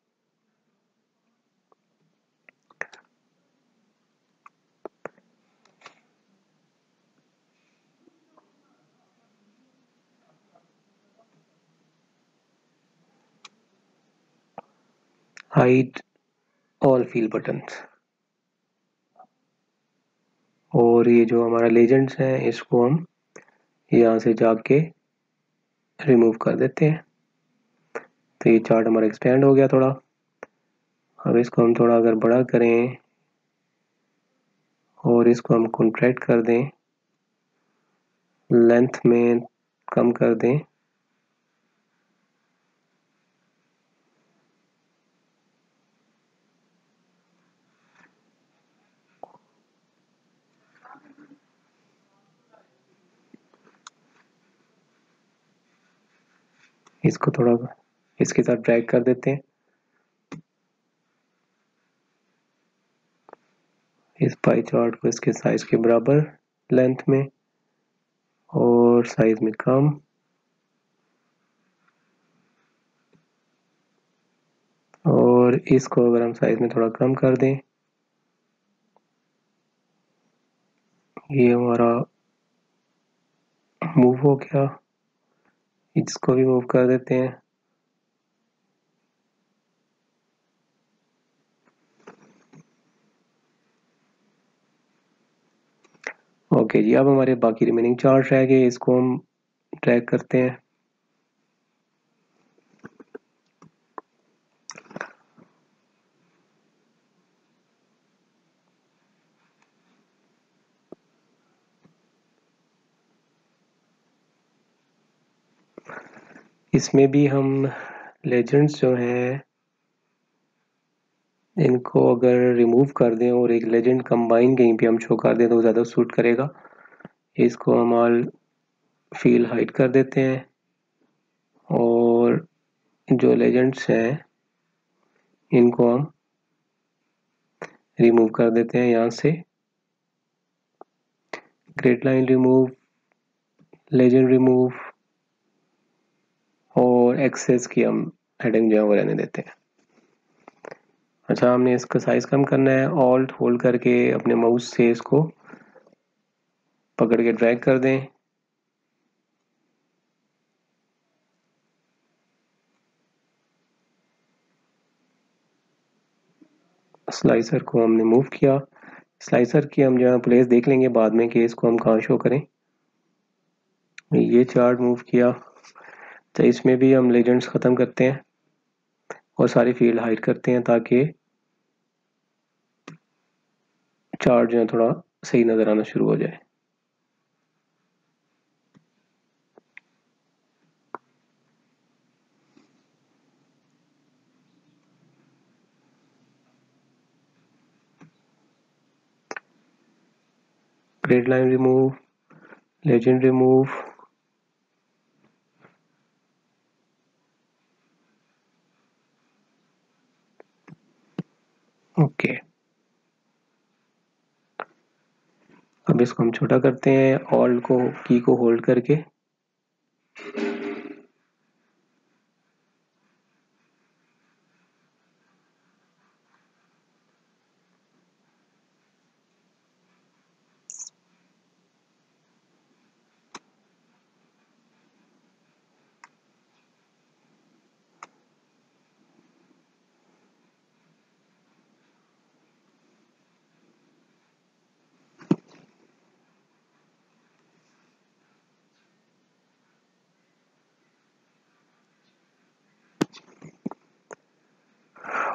Hide all feel buttons. और ये जो हमारा लेजेंड्स है इसको हम यहाँ से जाके रिमूव कर देते हैं। तो ये चार्ट हमारा एक्सपेंड हो गया थोड़ा। अब इसको हम थोड़ा अगर बड़ा करें और इसको हम कॉन्ट्रैक्ट कर दें, लेंथ में कम कर दें, इसको थोड़ा इसके साथ ड्रैग कर देते हैं इस पाई चार्ट को इसके साइज के बराबर लेंथ में और साइज में कम। और इसको अगर हम साइज में थोड़ा कम कर दें, ये हमारा मूव हो गया। इसको भी मूव कर देते हैं। ओके जी, अब हमारे बाकी रिमेनिंग चार्ट रह गए, इसको हम ट्रैक करते हैं। इसमें भी हम लेजेंड्स जो हैं इनको अगर रिमूव कर दें और एक लेजेंड कंबाइन कहीं पे हम शो कर दें तो ज़्यादा सूट करेगा। इसको हम ऑल फील हाइड कर देते हैं और जो लेजेंड्स हैं इनको हम रिमूव कर देते हैं यहाँ से। Grade line remove, legend remove और एक्सेस की हम हेडिंग जो है वो रहने देते हैं। अच्छा, हमने इसका साइज कम करना है। ऑल्ट होल्ड करके अपने माउस से इसको पकड़ के ड्रैग कर दें। स्लाइसर को हमने मूव किया। स्लाइसर की हम जो है प्लेस देख लेंगे बाद में कि इसको हम कहाँ शो करें। ये चार्ट मूव किया, तो इसमें भी हम लेजेंड्स ख़त्म करते हैं और सारी फील्ड हाइड करते हैं ताकि चार्ट जो है थोड़ा सही नज़र आना शुरू हो जाए। Grade line remove, legend remove, okay. अब इसको हम छोटा करते हैं ऑल्ट को की को होल्ड करके।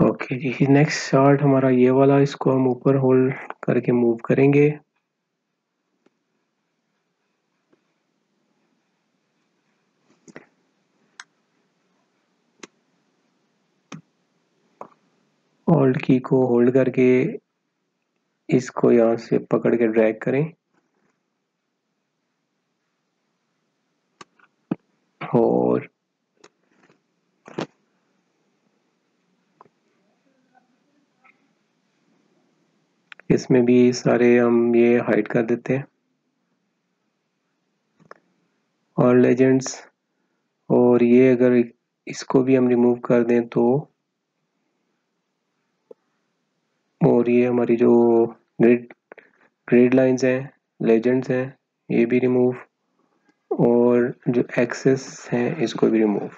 ओके जी, नेक्स्ट चार्ट हमारा ये वाला, इसको हम ऊपर होल्ड करके मूव करेंगे। ऑल्ट की को होल्ड करके इसको यहाँ से पकड़ के ड्रैग करें और इसमें भी सारे हम ये हाइड कर देते हैं और लेजेंड्स, और ये अगर इसको भी हम रिमूव कर दें तो, और ये हमारी जो ग्रिड ग्रिड लाइंस हैं, लेजेंड्स हैं, ये भी रिमूव, और जो एक्सेस हैं इसको भी रिमूव।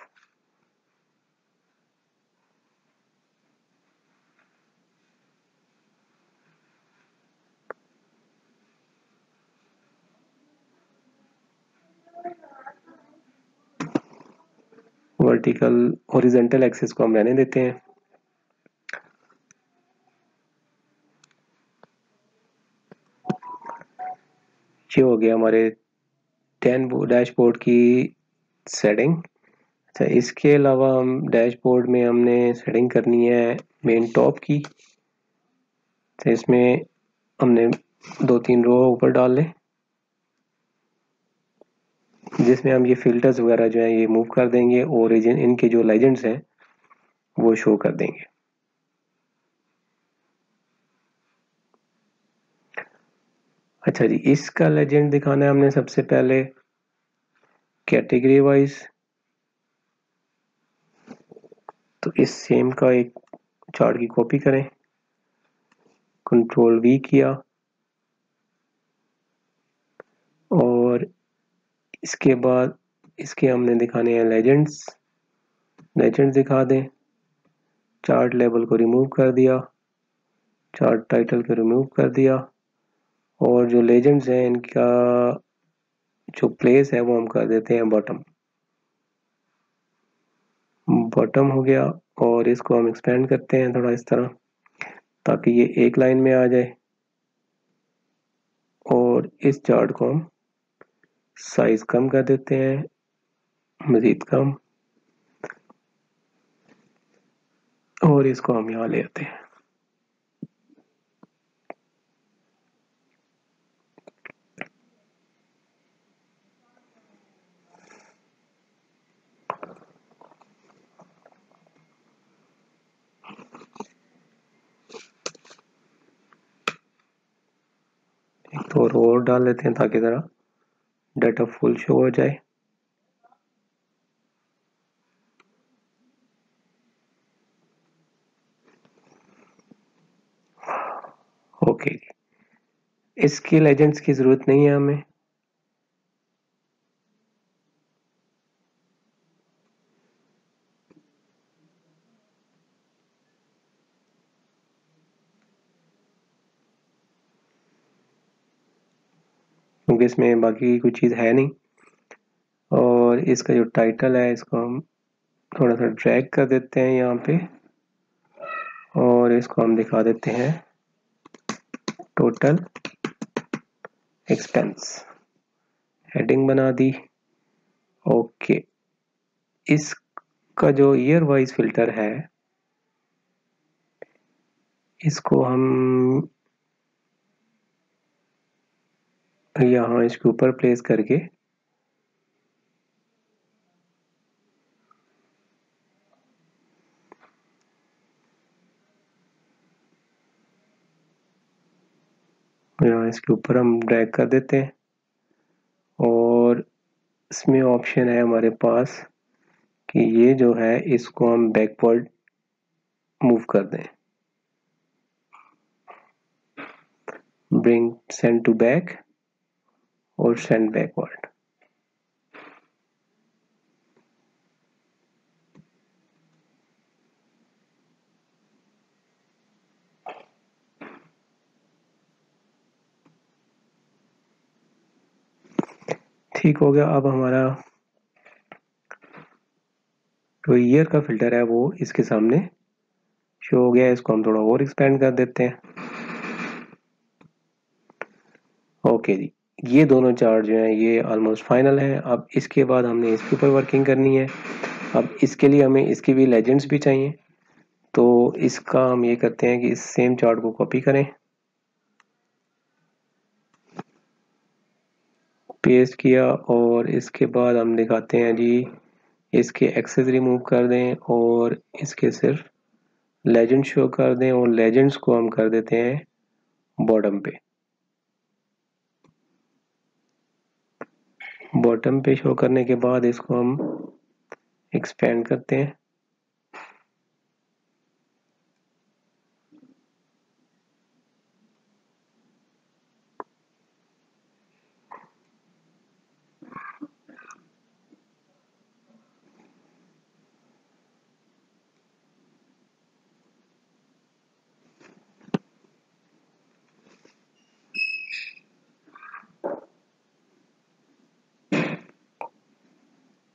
वर्टिकल हॉरिजॉन्टल एक्सेस को हम रहने देते हैं। ये हो गया हमारे 10 डैशबोर्ड की सेटिंग। अच्छा, इसके अलावा हम डैशबोर्ड में हमने सेटिंग करनी है मेन टॉप की। तो इसमें हमने 2-3 रो ऊपर डाल लें जिसमें हम ये फिल्टर्स वगैरह जो है ये मूव कर देंगे और इनके जो लेजेंड्स हैं वो शो कर देंगे। अच्छा जी, इसका लेजेंड दिखाना है हमने सबसे पहले कैटेगरी वाइज। तो इस सेम का एक चार्ट की कॉपी करें, कंट्रोल वी किया और इसके बाद इसके हमने दिखाने हैं लेजेंड्स। लेजेंड्स दिखा दें, चार्ट लेवल को रिमूव कर दिया, चार्ट टाइटल को रिमूव कर दिया, और जो लेजेंड्स हैं इनका जो प्लेस है वो हम कर देते हैं बॉटम। बॉटम हो गया और इसको हम एक्सपेंड करते हैं थोड़ा इस तरह ताकि ये एक लाइन में आ जाए, और इस चार्ट को हम साइज कम कर देते हैं, मजीद कम, और इसको हम यहाँ ले आते हैं। एक तो और डाल लेते हैं ताकि ज़रा डाटा फुल शो हो जाए। ओके, इसकी लेजेंड्स की ज़रूरत नहीं है हमें। क्योंकि इसमें बाकी कोई चीज़ है नहीं। और इसका जो टाइटल है इसको हम थोड़ा सा ड्रैग कर देते हैं यहाँ पे, और इसको हम दिखा देते हैं टोटल एक्सपेंस। हेडिंग बना दी। ओके, इसका जो ईयर वाइज फिल्टर है इसको हम यहाँ इसके ऊपर प्लेस करके यहाँ इसके ऊपर हम ड्रैग कर देते हैं और इसमें ऑप्शन है हमारे पास कि ये जो है इसको हम बैकवर्ड मूव कर दें, ब्रिंग सेंड टू बैक और सेंड बैकवर्ड। ठीक हो गया। अब हमारा जो ईयर का फिल्टर है वो इसके सामने शो हो गया। इसको हम थोड़ा और एक्सपेंड कर देते हैं। ओके जी, ये दोनों चार्ट जो हैं ये ऑलमोस्ट फाइनल है। अब इसके बाद हमने इसके ऊपर वर्किंग करनी है। अब इसके लिए हमें इसकी भी लेजेंड्स भी चाहिए, तो इसका हम ये करते हैं कि इस सेम चार्ट को कॉपी करें, पेस्ट किया और इसके बाद हम दिखाते हैं जी इसके एक्सेस रिमूव कर दें और इसके सिर्फ लेजेंड शो कर दें और लेजेंड्स को हम कर देते हैं बॉटम पे। बॉटम पे शो करने के बाद इसको हम एक्सपेंड करते हैं।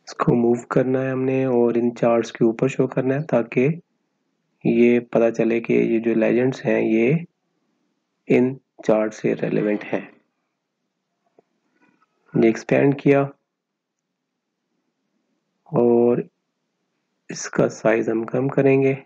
इसको मूव करना है हमने और इन चार्ट्स के ऊपर शो करना है ताकि ये पता चले कि ये जो लेजेंड्स हैं ये इन चार्ट से रेलेवेंट हैं। ये एक्सपेंड किया और इसका साइज हम कम करेंगे।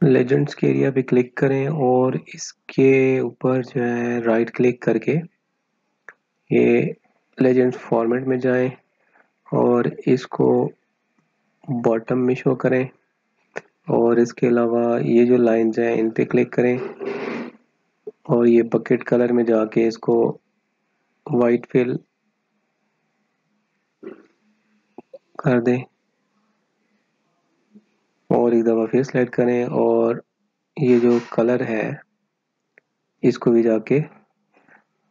लेजेंड्स के एरिया पे क्लिक करें और इसके ऊपर जो है राइट क्लिक करके ये लेजेंड्स फॉर्मेट में जाएं और इसको बॉटम में शो करें और इसके अलावा ये जो लाइंस हैं इन पे क्लिक करें और ये बकेट कलर में जाके इसको वाइट फिल कर दें और एक दफ़ा फिर सेलेक्ट करें और ये जो कलर है इसको भी जाके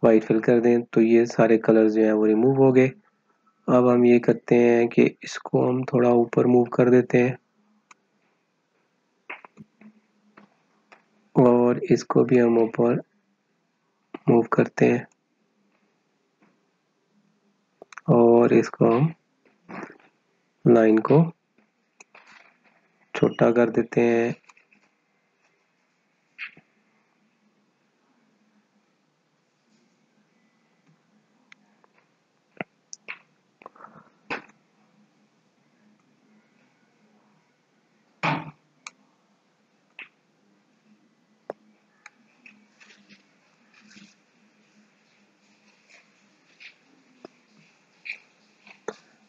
वाइट फिल कर दें। तो ये सारे कलर्स जो हैं वो रिमूव हो गए। अब हम ये करते हैं कि इसको हम थोड़ा ऊपर मूव कर देते हैं और इसको भी हम ऊपर मूव करते हैं और इसको हम लाइन को छोटा कर देते हैं।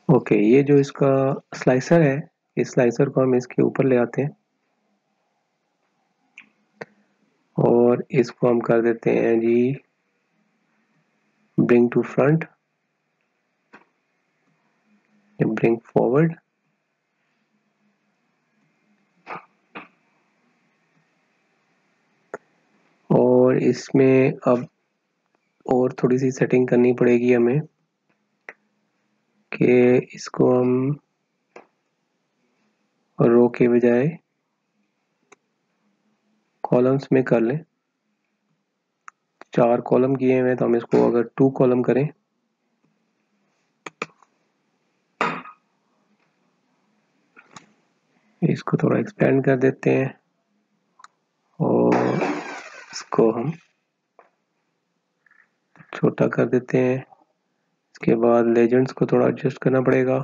ओके, ये जो इसका स्लाइसर है इस स्लाइसर को हम इसके ऊपर ले आते हैं और इसको हम कर देते हैं जी bring to front, bring forward और इसमें अब और थोड़ी सी सेटिंग करनी पड़ेगी हमें कि इसको हम रो के बजाय कॉलम्स में कर लें। 4 कॉलम किए हुए हैं तो हम इसको अगर 2 कॉलम करें इसको थोड़ा एक्सपेंड कर देते हैं और इसको हम छोटा कर देते हैं। इसके बाद लेजेंड्स को थोड़ा एडजस्ट करना पड़ेगा।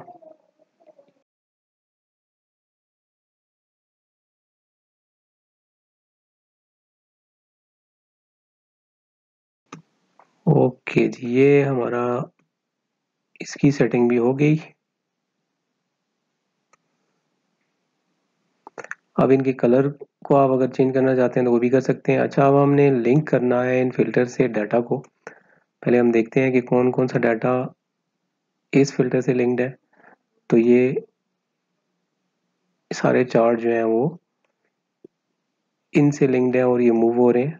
ओके जी, ये हमारा इसकी सेटिंग भी हो गई। अब इनके कलर को आप अगर चेंज करना चाहते हैं तो वो भी कर सकते हैं। अच्छा, अब हमने लिंक करना है इन फिल्टर से डाटा को। पहले हम देखते हैं कि कौन कौन सा डाटा इस फिल्टर से लिंक्ड है। तो ये सारे चार्ट जो हैं वो इनसे लिंक्ड है और ये मूव हो रहे हैं।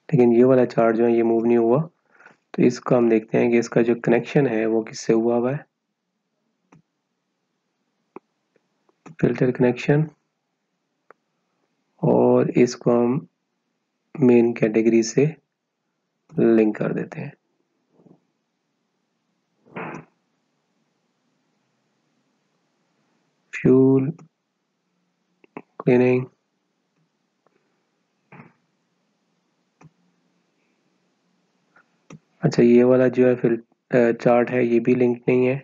लेकिन ये वाला चार्ट जो है ये मूव नहीं हुआ। तो इसका हम देखते हैं कि इसका जो कनेक्शन है वो किससे हुआ है। फिल्टर कनेक्शन, और इसको हम मेन कैटेगरी से लिंक कर देते हैं। फ्यूल क्लीनिंग, अच्छा ये वाला जो है फिर चार्ट है ये भी लिंक नहीं है,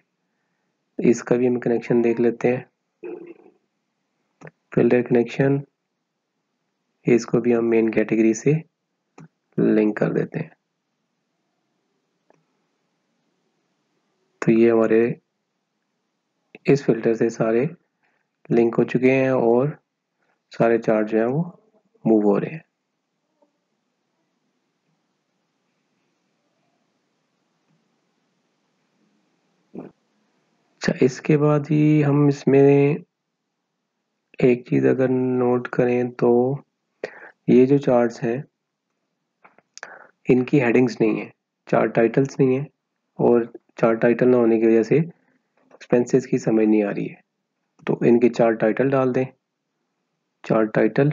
इसका भी हम कनेक्शन देख लेते हैं। फिल्टर कनेक्शन, इसको भी हम मेन कैटेगरी से लिंक कर देते हैं। तो ये हमारे इस फिल्टर से सारे लिंक हो चुके हैं और सारे चार्ट जो हैं वो मूव हो रहे हैं। अच्छा, इसके बाद ही हम इसमें एक चीज़ अगर नोट करें तो ये जो चार्ट्स हैं इनकी हेडिंग्स नहीं है, चार्ट टाइटल्स नहीं है, और चार्ट टाइटल ना होने की वजह से एक्सपेंसेस की समझ नहीं आ रही है। तो इनके चार्ट टाइटल डाल दें। चार्ट टाइटल,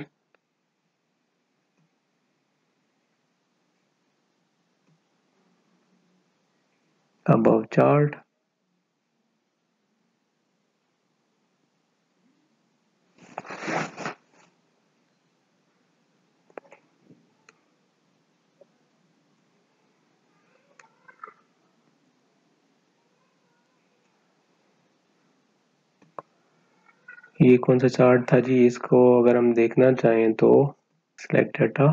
अबव चार्ट, ये कौन सा चार्ट था जी, इसको अगर हम देखना चाहें तो सिलेक्ट डाटा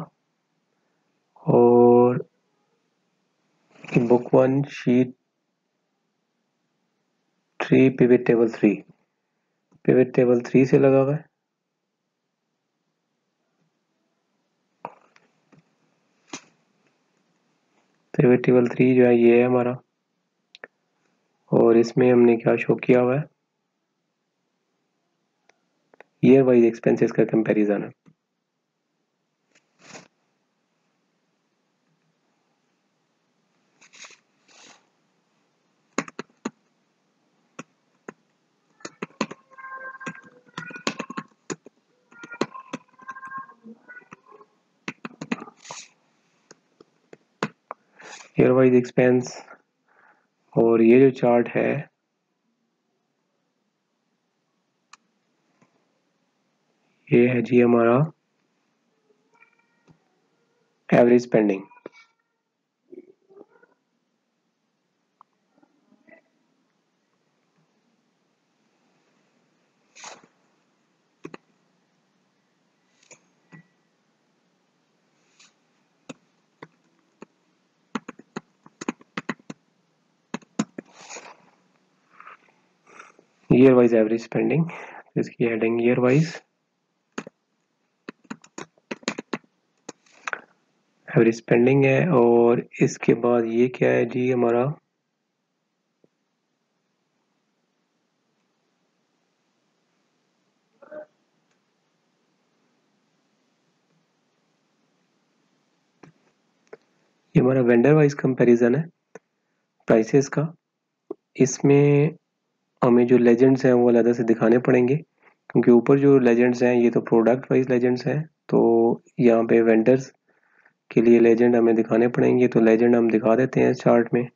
और book 1 sheet 3 pivot table 3, pivot table 3 से लगा हुआ है। पिवट टेबल 3 जो है ये है हमारा, और इसमें हमने क्या शो किया हुआ है, ईयर वाइज एक्सपेंसेस का कंपैरिजन है। ईयर वाइज एक्सपेंस, और ये जो चार्ट है ये है जी हमारा average spending. Year wise average spending, इसकी heading year wise average spending है। और इसके बाद ये क्या है जी हमारा, ये हमारा वेंडर वाइज कंपैरिजन है प्राइसेस का। इसमें हमें जो लेजेंड्स हैं वो अलग से दिखाने पड़ेंगे, क्योंकि ऊपर जो लेजेंड्स हैं ये तो प्रोडक्ट वाइज लेजेंड्स हैं। तो यहाँ पे वेंडर्स के लिए लेजेंड हमें दिखाने पड़ेंगे, तो लेजेंड हम दिखा देते हैं इस चार्ट में।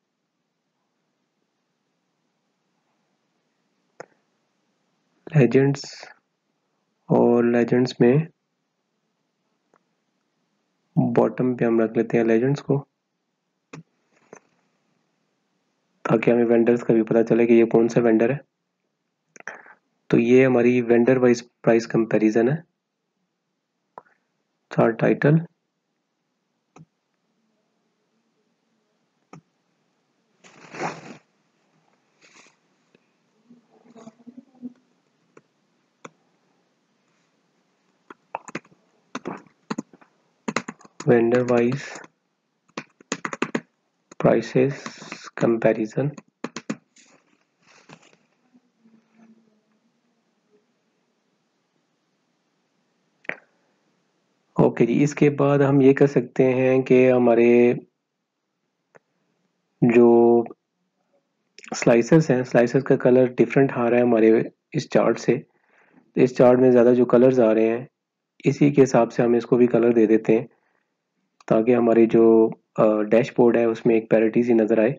लेजेंड्स, और लेजेंड्स में बॉटम पे हम रख लेते हैं लेजेंड्स को, ताकि हमें वेंडर्स का भी पता चले कि ये कौन सा वेंडर है। तो ये हमारी वेंडर वाइज प्राइस कंपैरिजन है। Chart title, vendor wise prices comparison. Okay जी, इसके बाद हम ये कर सकते हैं कि हमारे जो स्लाइसर्स हैं, स्लाइसर्स का कलर डिफरेंट आ रहा है हमारे इस चार्ट से। इस चार्ट में ज़्यादा जो कलर्स आ रहे हैं इसी के हिसाब से हम इसको भी कलर दे देते हैं, ताकि हमारी जो डैशबोर्ड है उसमें एक पैरिटी सी नज़र आए।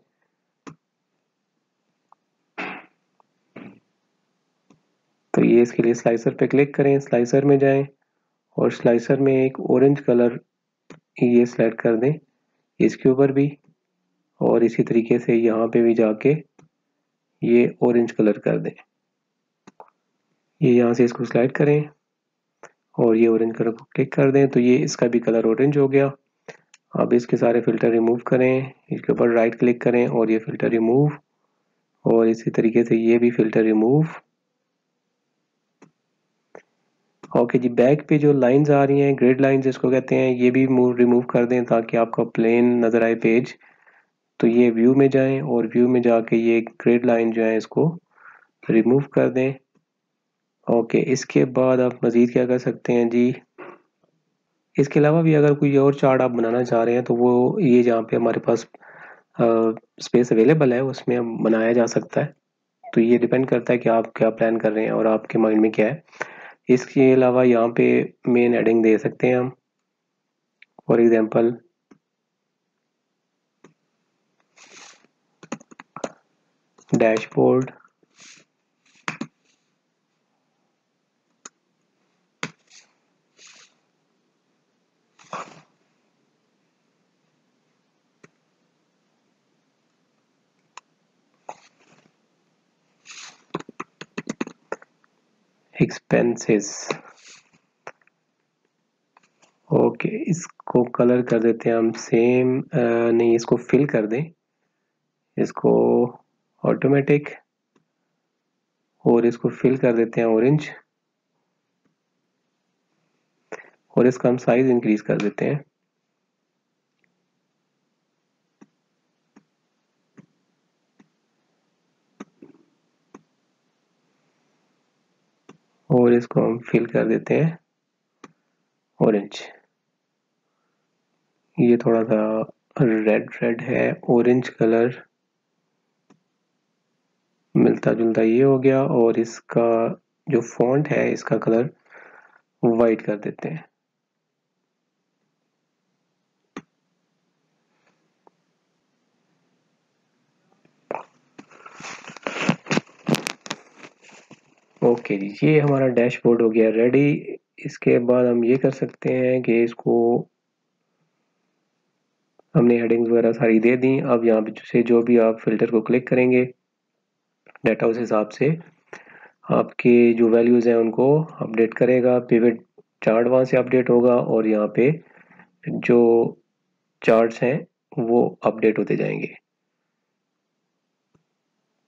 तो ये इसके लिए स्लाइसर पे क्लिक करें, स्लाइसर में जाएं और स्लाइसर में एक ऑरेंज कलर ये सेलेक्ट कर दें इसके ऊपर भी, और इसी तरीके से यहाँ पे भी जाके ये ऑरेंज कलर कर दें। ये यहाँ से इसको स्लाइड करें और ये ऑरेंज कलर को क्लिक कर दें, तो ये इसका भी कलर ऑरेंज हो गया। अब इसके सारे फिल्टर रिमूव करें, इसके ऊपर राइट क्लिक करें और ये फिल्टर रिमूव, और इसी तरीके से ये भी फिल्टर रिमूव। ओके जी, बैक पे जो लाइंस आ रही हैं, ग्रिड लाइंस जिसको कहते हैं, ये भी रिमूव कर दें ताकि आपका प्लेन नज़र आए पेज। तो ये व्यू में जाएं और व्यू में जाके ये ग्रिड लाइन जो है इसको रिमूव कर दें। ओके, इसके बाद आप मज़ीद क्या कर सकते हैं जी, इसके अलावा भी अगर कोई और चार्ट आप बनाना चाह रहे हैं तो वो ये जहाँ पे हमारे पास स्पेस अवेलेबल है उसमें बनाया जा सकता है। तो ये डिपेंड करता है कि आप क्या प्लान कर रहे हैं और आपके माइंड में क्या है। इसके अलावा यहाँ पे मेन हेडिंग दे सकते हैं हम, for example dashboard expenses. Okay, इसको कलर कर देते हैं हम सेम, नहीं इसको फिल कर दें, इसको ऑटोमेटिक, और इसको फिल कर देते हैं ऑरेंज, और इसका हम साइज इंक्रीज कर देते हैं। और इसको हम फिल कर देते हैं ऑरेंज। ये थोड़ा सा रेड रेड है, ऑरेंज कलर मिलता जुलता ये हो गया, और इसका जो फॉन्ट है इसका कलर वाइट कर देते हैं। ओके जी, ये हमारा डैशबोर्ड हो गया रेडी। इसके बाद हम ये कर सकते हैं कि इसको हमने हेडिंग्स वगैरह सारी दे दी। अब यहाँ पे से जो भी आप फिल्टर को क्लिक करेंगे डाटा उस हिसाब से आपके जो वैल्यूज़ हैं उनको अपडेट करेगा। पिवट चार्ट वहाँ से अपडेट होगा और यहाँ पे जो चार्ट्स हैं वो अपडेट होते जाएंगे।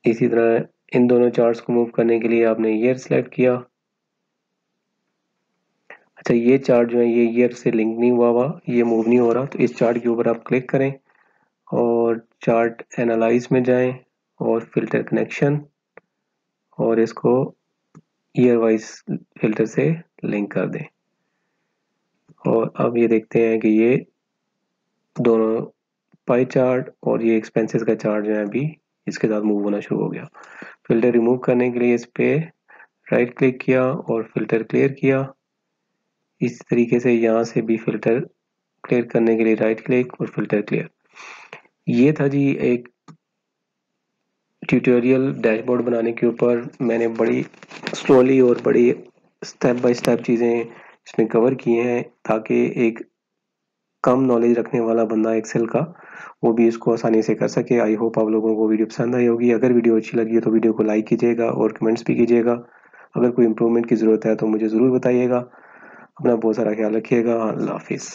इसी तरह इन दोनों चार्ट्स को मूव करने के लिए आपने ईयर सेलेक्ट किया। अच्छा, ये चार्ट जो है ये ईयर से लिंक नहीं हुआ, ये मूव नहीं हो रहा, तो इस चार्ट के ऊपर आप क्लिक करें और चार्ट एनालाइज में जाएं और फिल्टर कनेक्शन, और इसको ईयर वाइज फिल्टर से लिंक कर दें। और अब ये देखते हैं कि ये दोनों पाई चार्ट और ये एक्सपेंसेस का चार्ट जो है अभी इसके साथ मूव होना शुरू हो गया। फिल्टर रिमूव करने के लिए इस पे राइट क्लिक किया और फिल्टर क्लियर किया। इस तरीके से यहाँ से भी फिल्टर क्लियर करने के लिए राइट क्लिक और फिल्टर क्लियर। ये था जी एक ट्यूटोरियल डैशबोर्ड बनाने के ऊपर। मैंने बड़ी स्लोली और बड़ी स्टेप बाय स्टेप चीज़ें इसमें कवर की हैं ताकि एक कम नॉलेज रखने वाला बंदा एक्सेल का वो भी इसको आसानी से कर सके। आई होप आप लोगों को वीडियो पसंद आई होगी। अगर वीडियो अच्छी लगी है तो वीडियो को लाइक कीजिएगा और कमेंट्स भी कीजिएगा। अगर कोई इम्प्रूवमेंट की ज़रूरत है तो मुझे ज़रूर बताइएगा। अपना बहुत सारा ख्याल रखिएगा। अल्लाह हाफिज़।